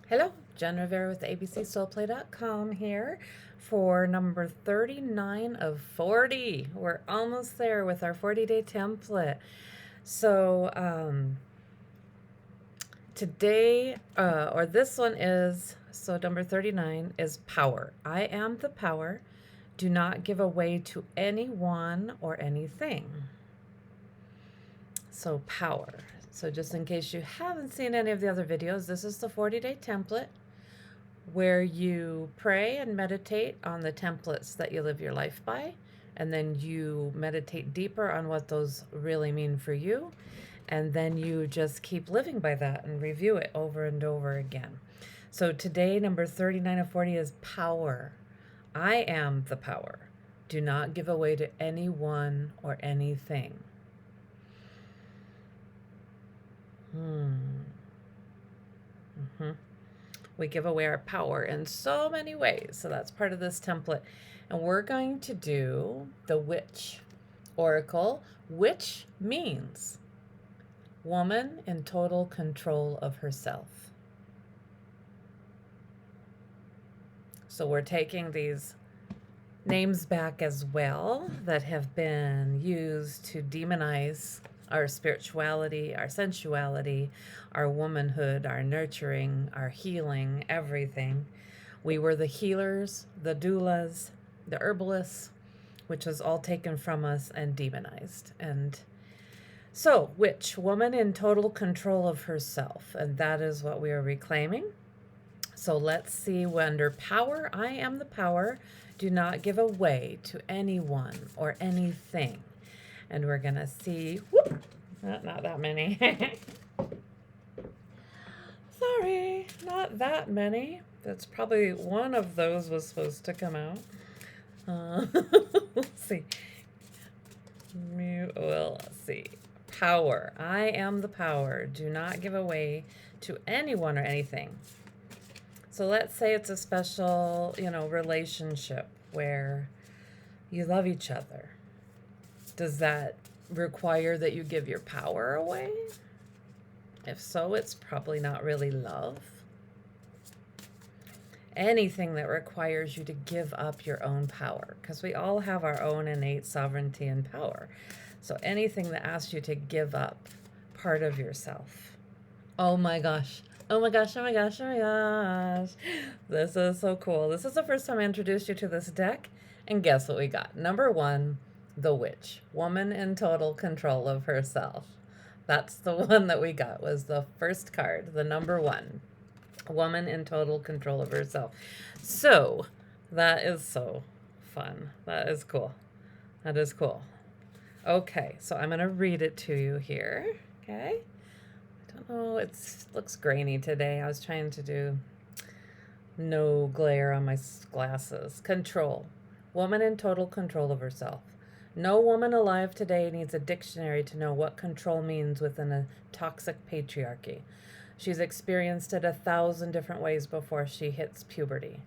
Hello, Jen Rivera with abcsoulplay.com here for number 39 of 40. We're almost there with our 40-day template. So today, or this one is, so number 39 is power. I am the power. Do not give away to anyone or anything. So power. So just in case you haven't seen any of the other videos, this is the 40-day template where you pray and meditate on the templates that you live your life by, and then you meditate deeper on what those really mean for you, and then you just keep living by that and review it over and over again. So today, number 39 of 40 is power. I am the power. Do not give away to anyone or anything. We give away our power in so many ways. So that's part of this template. And we're going to do the witch oracle, which means woman in total control of herself. So we're taking these names back as well that have been used to demonize our spirituality, our sensuality, our womanhood, our nurturing, our healing, everything. We were the healers, the doulas, the herbalists, which was all taken from us and demonized. And so, witch, woman in total control of herself. And that is what we are reclaiming. So let's see, under power, I am the power. Do not give away to anyone or anything. And we're going to see, whoop, not that many. Sorry, not that many. That's probably one of those was supposed to come out. Let's see. Let's see. Power. I am the power. Do not give away to anyone or anything. So let's say it's a special, relationship where you love each other. Does that require that you give your power away? If so, it's probably not really love. Anything that requires you to give up your own power, because we all have our own innate sovereignty and power. So anything that asks you to give up part of yourself. Oh my gosh. Oh my gosh, oh my gosh, oh my gosh. This is so cool. This is the first time I introduced you to this deck. And guess what we got? Number 1, the witch. Woman in total control of herself. That's the one that we got, was the first card, the number 1. Woman in total control of herself. So that is so fun. That is cool. That is cool. Okay, so I'm going to read it to you here. Okay. Oh, it looks grainy today. I was trying to do no glare on my glasses. Control. Woman in total control of herself. No woman alive today needs a dictionary to know what control means within a toxic patriarchy. She's experienced it 1,000 different ways before she hits puberty.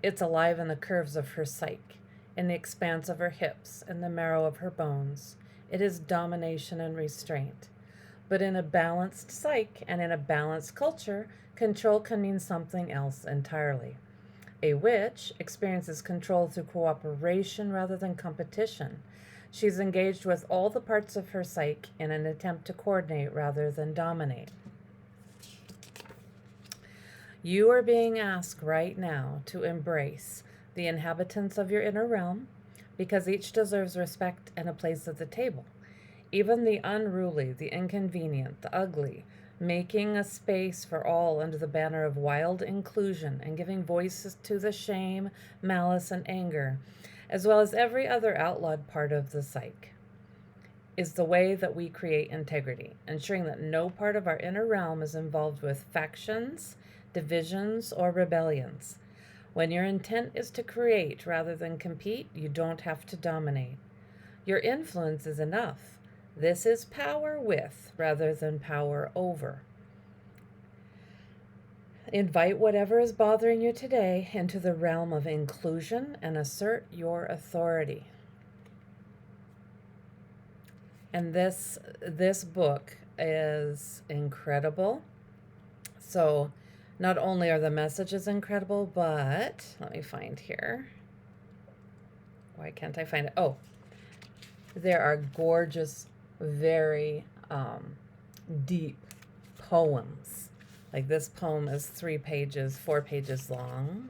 It's alive in the curves of her psyche, in the expanse of her hips, in the marrow of her bones. It is domination and restraint. But in a balanced psyche and in a balanced culture, control can mean something else entirely. A witch experiences control through cooperation rather than competition. She's engaged with all the parts of her psyche in an attempt to coordinate rather than dominate. You are being asked right now to embrace the inhabitants of your inner realm, because each deserves respect and a place at the table. Even the unruly, the inconvenient, the ugly, making a space for all under the banner of wild inclusion and giving voices to the shame, malice, and anger, as well as every other outlawed part of the psyche, is the way that we create integrity, ensuring that no part of our inner realm is involved with factions, divisions, or rebellions. When your intent is to create rather than compete, you don't have to dominate. Your influence is enough. This is power with rather than power over. Invite whatever is bothering you today into the realm of inclusion and assert your authority. And this book is incredible. So Not only are the messages incredible, but let me find here. Why can't I find it? Oh, there are gorgeous, very deep poems. Like this poem is 3 pages, 4 pages long.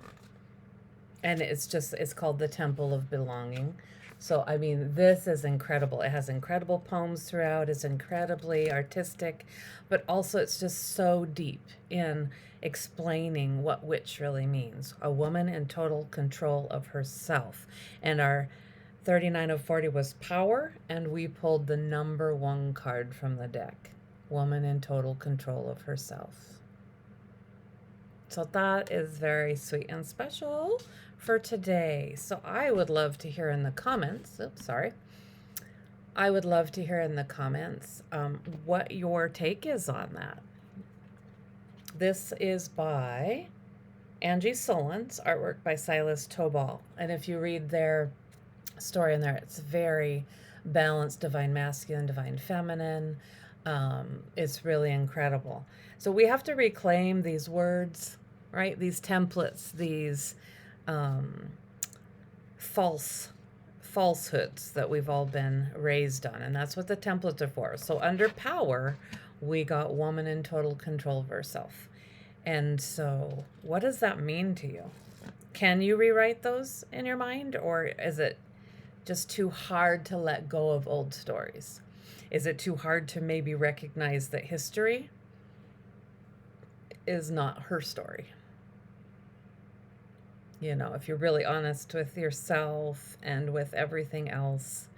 And it's called The Temple of Belonging. So, I mean, this is incredible. It has incredible poems throughout. It's incredibly artistic, but also it's just so deep in explaining what witch really means. A woman in total control of herself. And our 39 of 40 was power, and we pulled the number 1 card from the deck. Woman in total control of herself. So that is very sweet and special for today. So I would love to hear in the comments, I would love to hear in the comments what your take is on that. This is by Angie Solons, artwork by Silas Tobal. And if you read their story in there, it's very balanced, divine masculine, divine feminine. It's really incredible. So we have to reclaim these words, right? These templates, these falsehoods that we've all been raised on. And that's what the templates are for. So under power, we got woman in total control of herself. And so what does that mean to you? Can you rewrite those in your mind, or is it just too hard to let go of old stories? Is it too hard to maybe recognize that history is not her story? You know, if you're really honest with yourself and with everything else,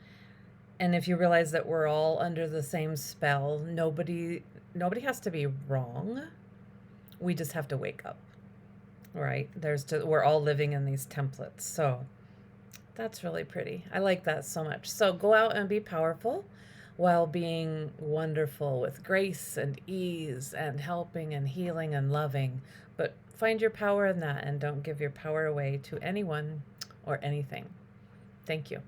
and if you realize that we're all under the same spell, nobody has to be wrong. We just have to wake up, right? We're all living in these templates. So that's really pretty. I like that so much. So go out and be powerful while being wonderful with grace and ease and helping and healing and loving. But find your power in that, and don't give your power away to anyone or anything. Thank you.